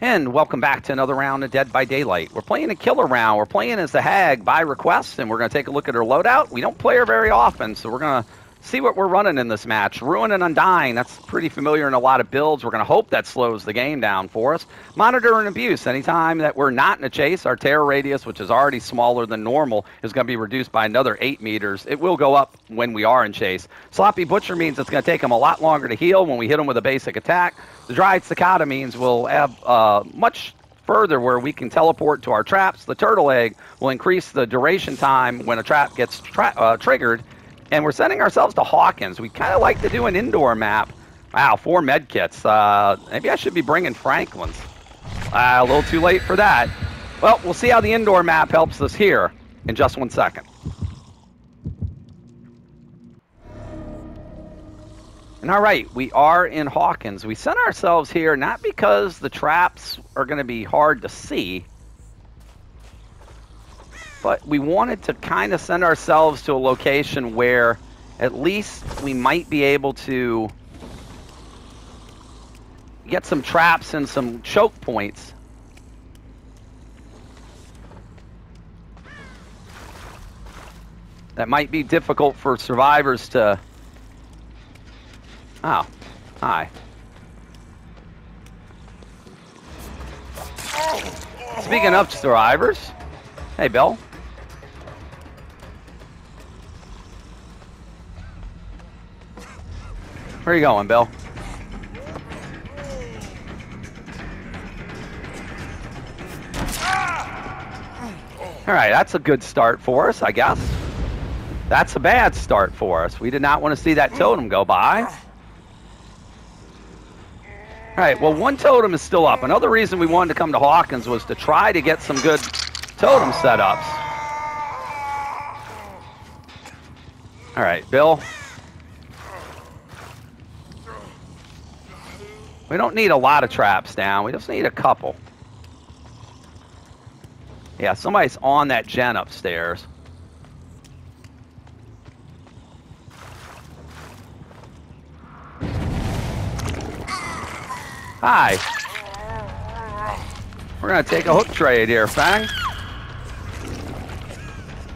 And welcome back to another round of Dead by Daylight. We're playing a killer round. We're playing as the Hag by request, and we're going to take a look at her loadout. We don't play her very often, so we're going to see what we're running in this match. Ruin and Undying, that's pretty familiar in a lot of builds. We're going to hope that slows the game down for us. Monitor and Abuse, anytime that we're not in a chase, our terror radius, which is already smaller than normal, is going to be reduced by another 8 meters. It will go up when we are in chase. Sloppy Butcher means it's going to take them a lot longer to heal when we hit them with a basic attack. The Dried Cicada means we'll have much further where we can teleport to our traps. The Turtle Egg will increase the duration time when a trap gets triggered. And we're sending ourselves to Hawkins. We kind of like to do an indoor map. Wow, 4 med kits. Maybe I should be bringing Franklin's. A little too late for that. Well, we'll see how the indoor map helps us here in just 1 second. And all right, we are in Hawkins. We sent ourselves here not because the traps are going to be hard to see, but we wanted to kind of send ourselves to a location where at least we might be able to get some traps and some choke points. That might be difficult for survivors to... Oh, hi. Speaking of survivors, hey, Bill. Where are you going, Bill? All right, that's a good start for us, I guess. That's a bad start for us. We did not want to see that totem go by. All right, well, 1 totem is still up. Another reason we wanted to come to Hawkins was to try to get some good totem setups. All right, Bill. We don't need a lot of traps down. We just need a couple. Yeah, somebody's on that gen upstairs. Hi. We're going to take a hook trade here, Fang.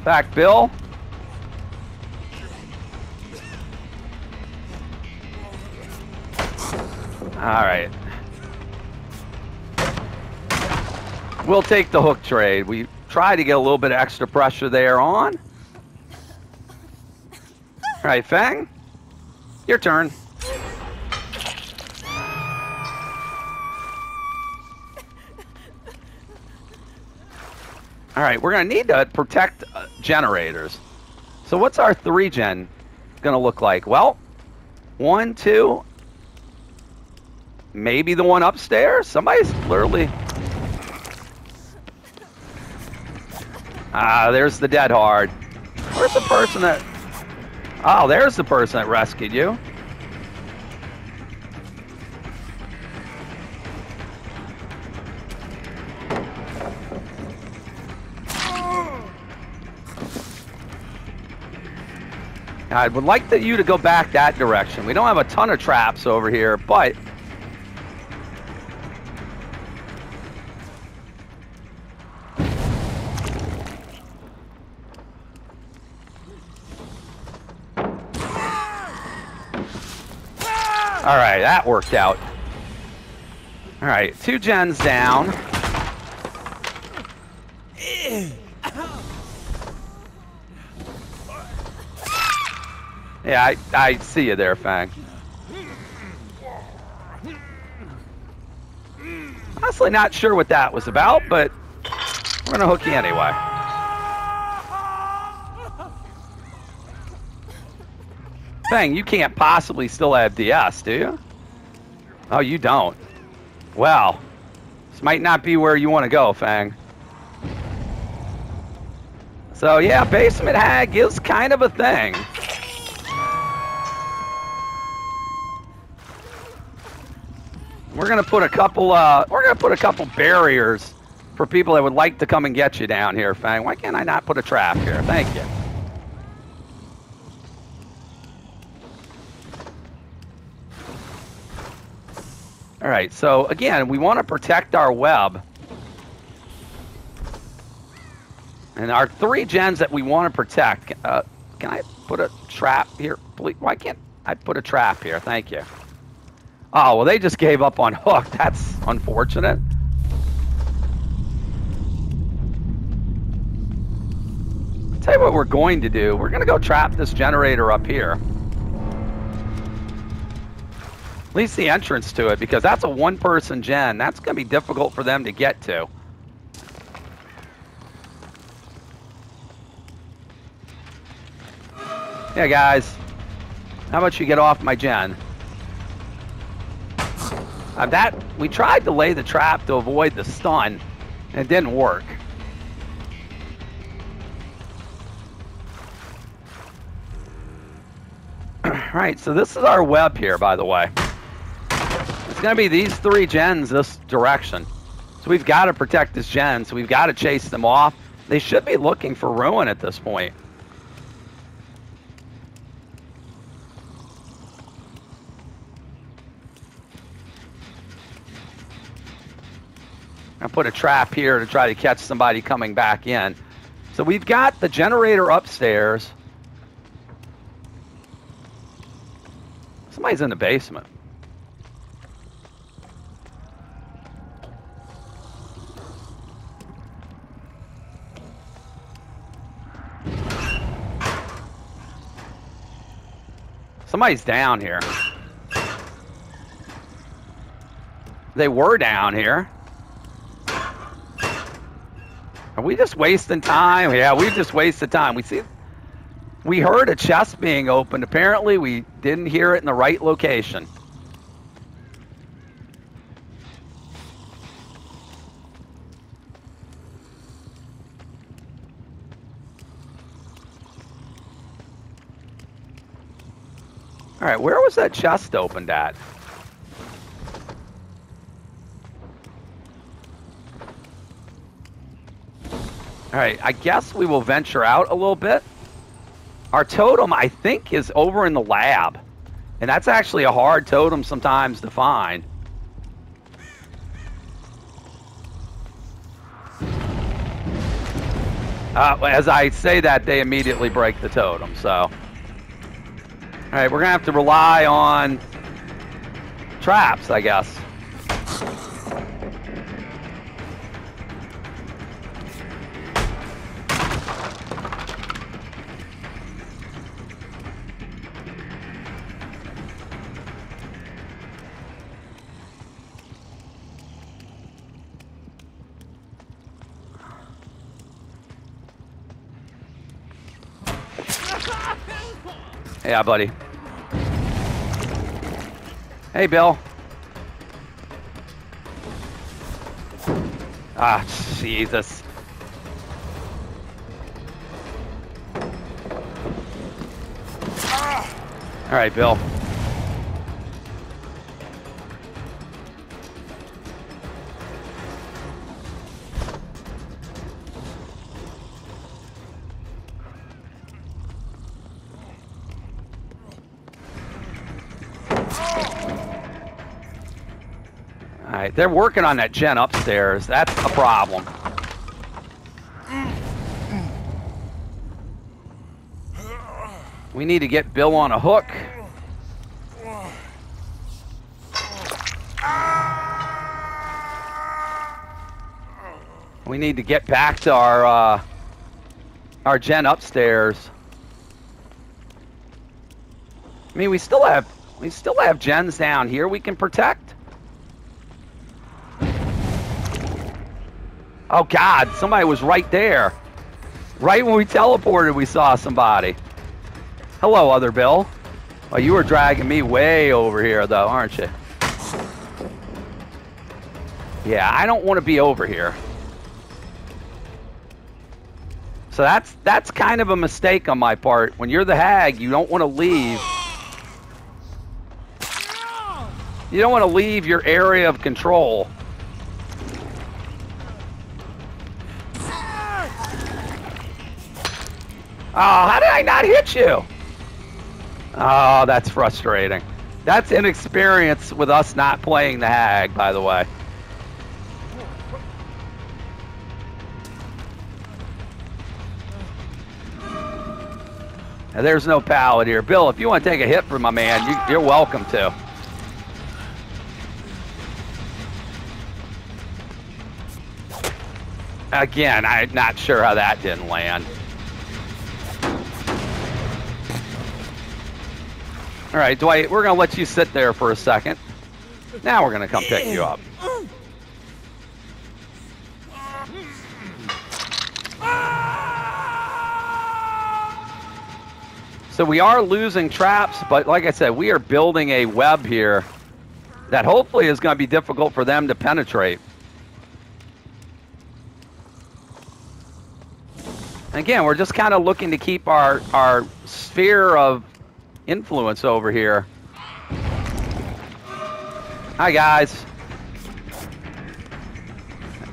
Back, Bill. All right. We'll take the hook trade. We try to get a little bit of extra pressure there on. All right, Fang. Your turn. All right, we're going to need to protect generators. So what's our 3-gen going to look like? Well, 1, 2, maybe the one upstairs. Somebody's literally... there's the dead hard. Where's the person that... Oh, there's the person that rescued you. I would like you to go back that direction. We don't have a ton of traps over here, but... All right, that worked out. All right, 2 gens down. Yeah, I see you there, Fang. Honestly, not sure what that was about, but we're gonna hook you anyway. Fang, you can't possibly still have DS, do you? Oh, you don't. Well, this might not be where you want to go, Fang. So yeah, Basement Hag is kind of a thing. We're gonna put a couple. Barriers for people that would like to come and get you down here, Fang. Why can't I not put a trap here? Thank you. All right, so again, we want to protect our web. And our 3 gens that we want to protect. Can I put a trap here? Please? Why can't I put a trap here? Thank you. Oh, well, they just gave up on hook. That's unfortunate. I'll tell you what we're going to do. We're going to go trap this generator up here. At least the entrance to it, because that's a 1-person gen. That's going to be difficult for them to get to. Yeah, guys. How about you get off my gen? We tried to lay the trap to avoid the stun, and it didn't work. Alright, so this is our web here, by the way. It's going to be these 3 gens this direction. So we've got to protect this gen, so we've got to chase them off. They should be looking for ruin at this point. I put a trap here to try to catch somebody coming back in. So we've got the generator upstairs. Somebody's in the basement. Somebody's down here. They were down here. Are we just wasting time? Yeah, we just wasted time. We heard a chest being opened. Apparently, we didn't hear it in the right location. All right, where was that chest opened at? All right, I guess we will venture out a little bit. Our totem, I think, is over in the lab. And that's actually a hard totem sometimes to find. As I say that, they immediately break the totem, so. All right, we're going to have to rely on traps, I guess. Yeah, buddy. Hey, Bill. Ah, Jesus. All right, Bill. Alright, they're working on that gen upstairs. That's a problem. We need to get Bill on a hook. We need to get back to our gen upstairs. I mean, we still have gens down here we can protect. Oh God, somebody was right there. Right when we teleported, we saw somebody. Hello, other Bill. Oh, you were dragging me way over here though, aren't you? Yeah, I don't want to be over here. So that's kind of a mistake on my part. When you're the hag, you don't want to leave. You don't want to leave your area of control. Oh, how did I not hit you? Oh, that's frustrating. That's inexperience with us not playing the hag, by the way. Now, there's no pallet here. Bill, if you want to take a hit from my man, you're welcome to. Again, I'm not sure how that didn't land. All right, Dwight, we're going to let you sit there for a second. Now we're going to come pick you up. So we are losing traps, but like I said, we are building a web here that hopefully is going to be difficult for them to penetrate. Again, we're just kind of looking to keep our sphere of influence over here. Hi, guys.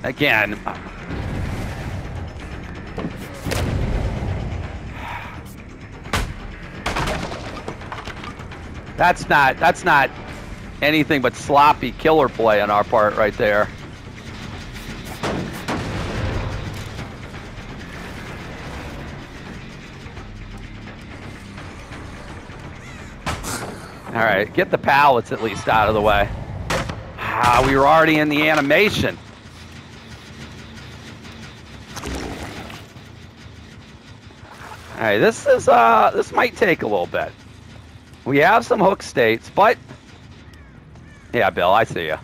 Again. That's not anything but sloppy killer play on our part right there. All right, get the pallets at least out of the way. Ah, we were already in the animation. All right, this might take a little bit. We have some hook states, but yeah, Bill, I see you.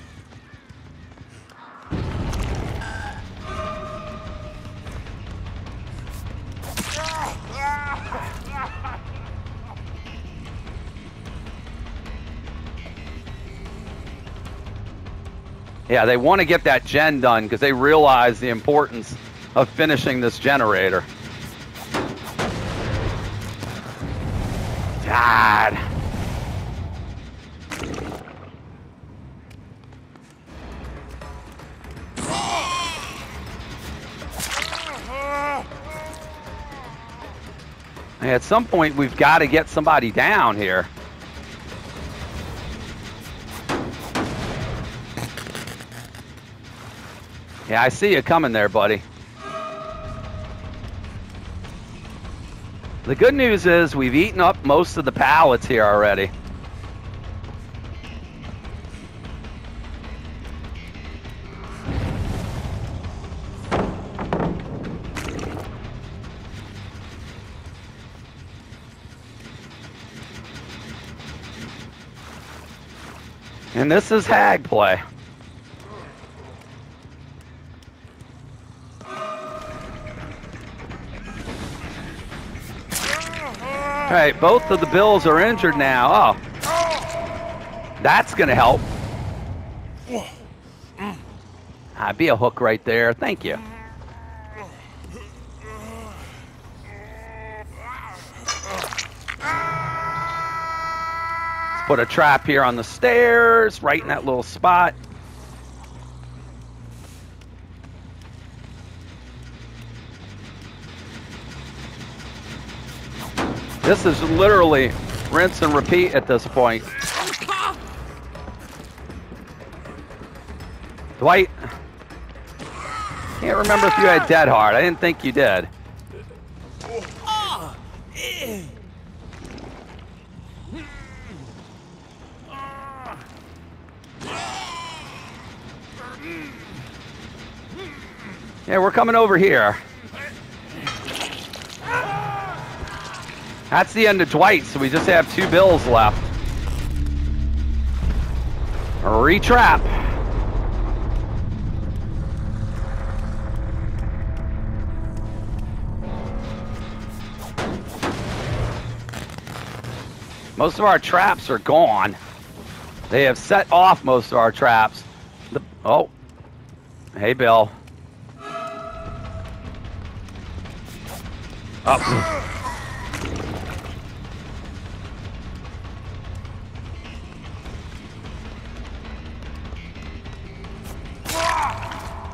Yeah, they want to get that gen done because they realize the importance of finishing this generator. God. At some point, we've got to get somebody down here. Yeah, I see you coming there, buddy. The good news is we've eaten up most of the pallets here already. And this is hag play. All right, both of the Bills are injured now. Oh, that's going to help. Be a hook right there. Thank you. Let's put a trap here on the stairs, right in that little spot. This is literally rinse and repeat at this point. Dwight, can't remember if you had dead hard. I didn't think you did. Yeah, we're coming over here. That's the end of Dwight, so we just have 2 Bills left. Retrap. Most of our traps are gone. They have set off most of our traps. Oh, hey, Bill. Up.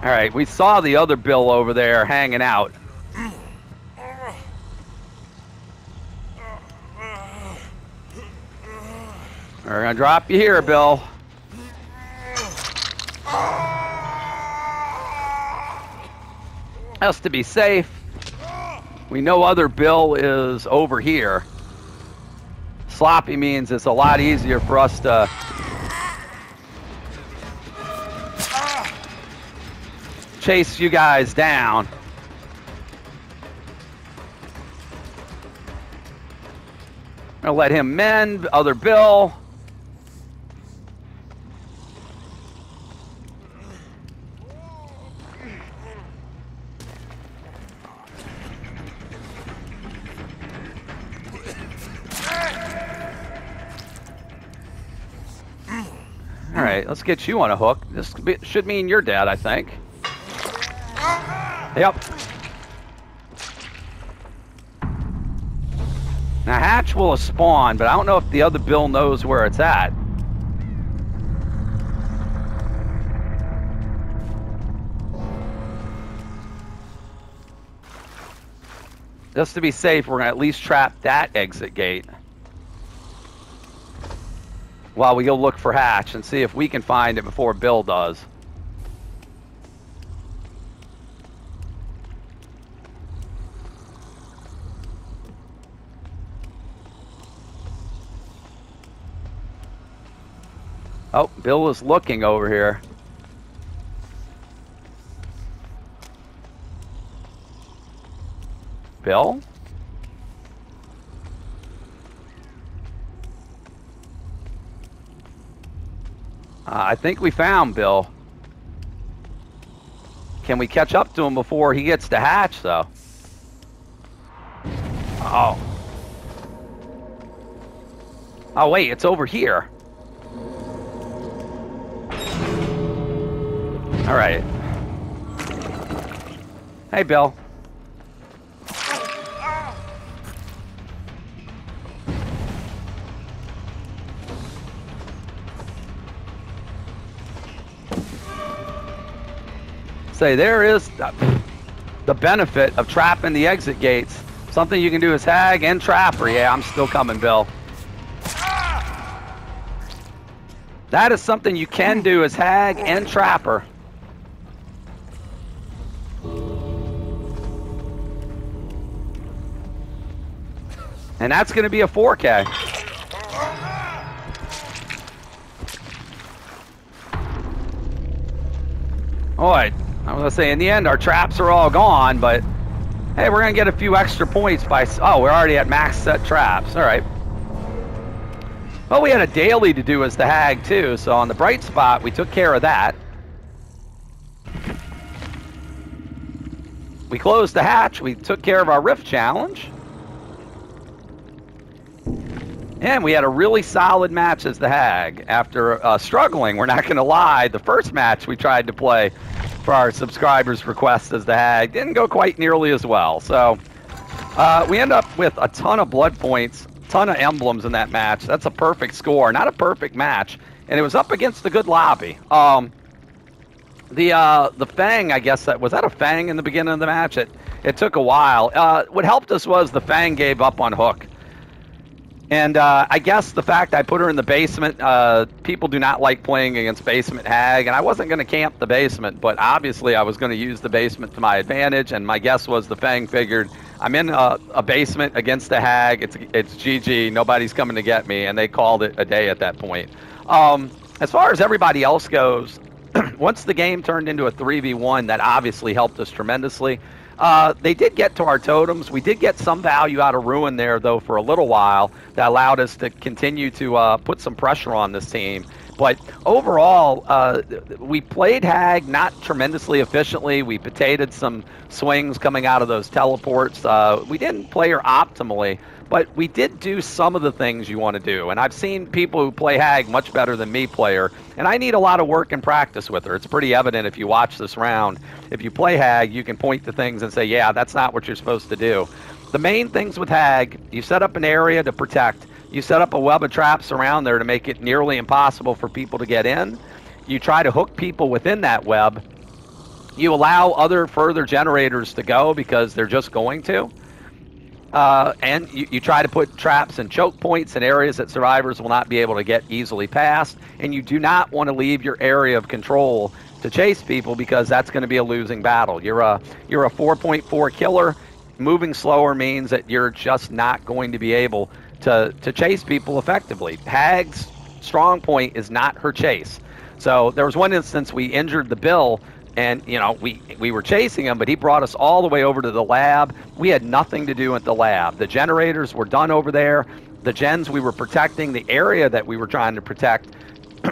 All right, we saw the other Bill over there hanging out. All gonna drop you here, Bill. Just to be safe. We know other Bill is over here. Sloppy means it's a lot easier for us to chase you guys down. I'm gonna let him mend, other Bill. All right, let's get you on a hook. This should mean you're dead, I think. Yep. Now, Hatch will have spawned, but I don't know if the other Bill knows where it's at. Just to be safe, we're going to at least trap that exit gate while we go look for Hatch and see if we can find it before Bill does. Oh, Bill is looking over here. Bill? I think we found Bill. Can we catch up to him before he gets to Hatch, though? Oh. Oh, wait, it's over here. All right. Hey, Bill. Say, there is the benefit of trapping the exit gates. Something you can do as Hag and Trapper. Yeah, I'm still coming, Bill. That is something you can do as Hag and Trapper. And that's going to be a 4K. All right. I was going to say, in the end, our traps are all gone, but hey, we're going to get a few extra points by... Oh, we're already at max set traps. All right. Well, we had a daily to do as the Hag, too, so on the bright spot, we took care of that. We closed the hatch. We took care of our Rift Challenge. And we had a really solid match as the Hag. After struggling, we're not going to lie, the first match we tried to play for our subscribers' request as the Hag didn't go quite nearly as well. So we end up with a ton of blood points, ton of emblems in that match. That's a perfect score, not a perfect match. And it was up against a good lobby. The Fang, I guess, was that a Fang in the beginning of the match? It took a while. What helped us was the Fang gave up on Hook. And I guess the fact I put her in the basement, people do not like playing against basement Hag, and I wasn't going to camp the basement, but obviously I was going to use the basement to my advantage, and my guess was the Fang figured, I'm in a basement against the Hag, it's GG, nobody's coming to get me, and they called it a day at that point. As far as everybody else goes, once the game turned into a 3v1, that obviously helped us tremendously. They did get to our totems. We did get some value out of Ruin there, though, for a little while. That allowed us to continue to put some pressure on this team. But overall, we played Hag not tremendously efficiently. We potatoed some swings coming out of those teleports. We didn't play her optimally, but we did do some of the things you want to do. And I've seen people who play Hag much better than me play her, and I need a lot of work and practice with her. It's pretty evident if you watch this round. If you play Hag, you can point to things and say, yeah, that's not what you're supposed to do. The main things with Hag, you set up an area to protect. You set up a web of traps around there to make it nearly impossible for people to get in. You try to hook people within that web. You allow other further generators to go because they're just going to. And you try to put traps and choke points in areas that survivors will not be able to get easily past. And you do not want to leave your area of control to chase people, because that's going to be a losing battle. You're a 4.4 killer. Moving slower means that you're just not going to be able to chase people effectively. Hag's strong point is not her chase. So there was one instance we injured the Bill, and we were chasing him, but he brought us all the way over to the lab. We had nothing to do at the lab. The generators were done over there. The gens we were protecting, the area that we were trying to protect,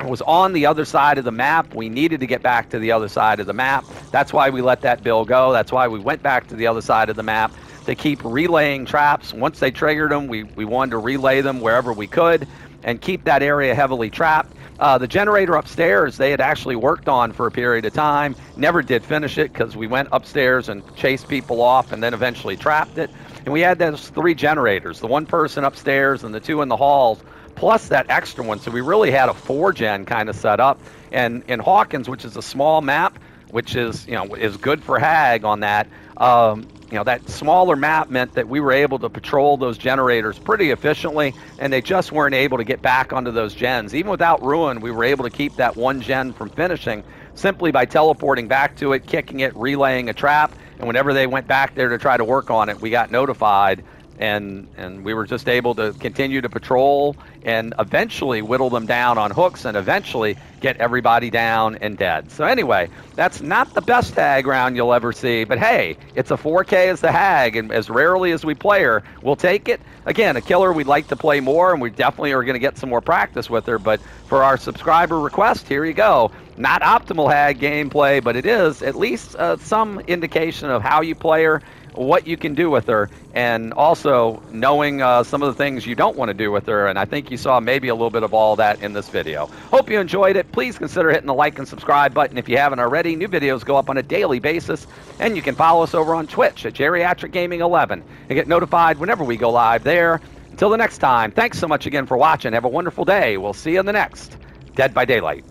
was on the other side of the map. We needed to get back to the other side of the map. That's why we let that Bill go. That's why we went back to the other side of the map to keep relaying traps. Once they triggered them, we wanted to relay them wherever we could and keep that area heavily trapped. The generator upstairs, they had actually worked on for a period of time. Never did finish it because we went upstairs and chased people off and then eventually trapped it. And we had those 3 generators, the 1 person upstairs and the 2 in the halls, plus that extra one. So we really had a 4-gen kind of set up. And in Hawkins, which is a small map, which is is good for Hag on that, that smaller map meant that we were able to patrol those generators pretty efficiently, and they just weren't able to get back onto those gens. Even without Ruin, we were able to keep that 1 gen from finishing simply by teleporting back to it, kicking it, relaying a trap, and whenever they went back there to try to work on it, we got notified, and we were just able to continue to patrol and eventually whittle them down on hooks and eventually get everybody down and dead. So anyway, that's not the best Hag round you'll ever see, but hey, it's a 4K as the Hag, and as rarely as we play her, we'll take it. Again, a killer we'd like to play more, and we definitely are going to get some more practice with her, but for our subscriber request, here you go. Not optimal Hag gameplay, but it is at least some indication of how you play her, what you can do with her, and also knowing some of the things you don't want to do with her. And I think you saw maybe a little bit of all that in this video. Hope you enjoyed it. Please consider hitting the like and subscribe button if you haven't already. New videos go up on a daily basis, and you can follow us over on Twitch at Geriatric Gaming 11 and get notified whenever we go live there. Until the next time, thanks so much again for watching. Have a wonderful day. We'll see you in the next Dead by Daylight.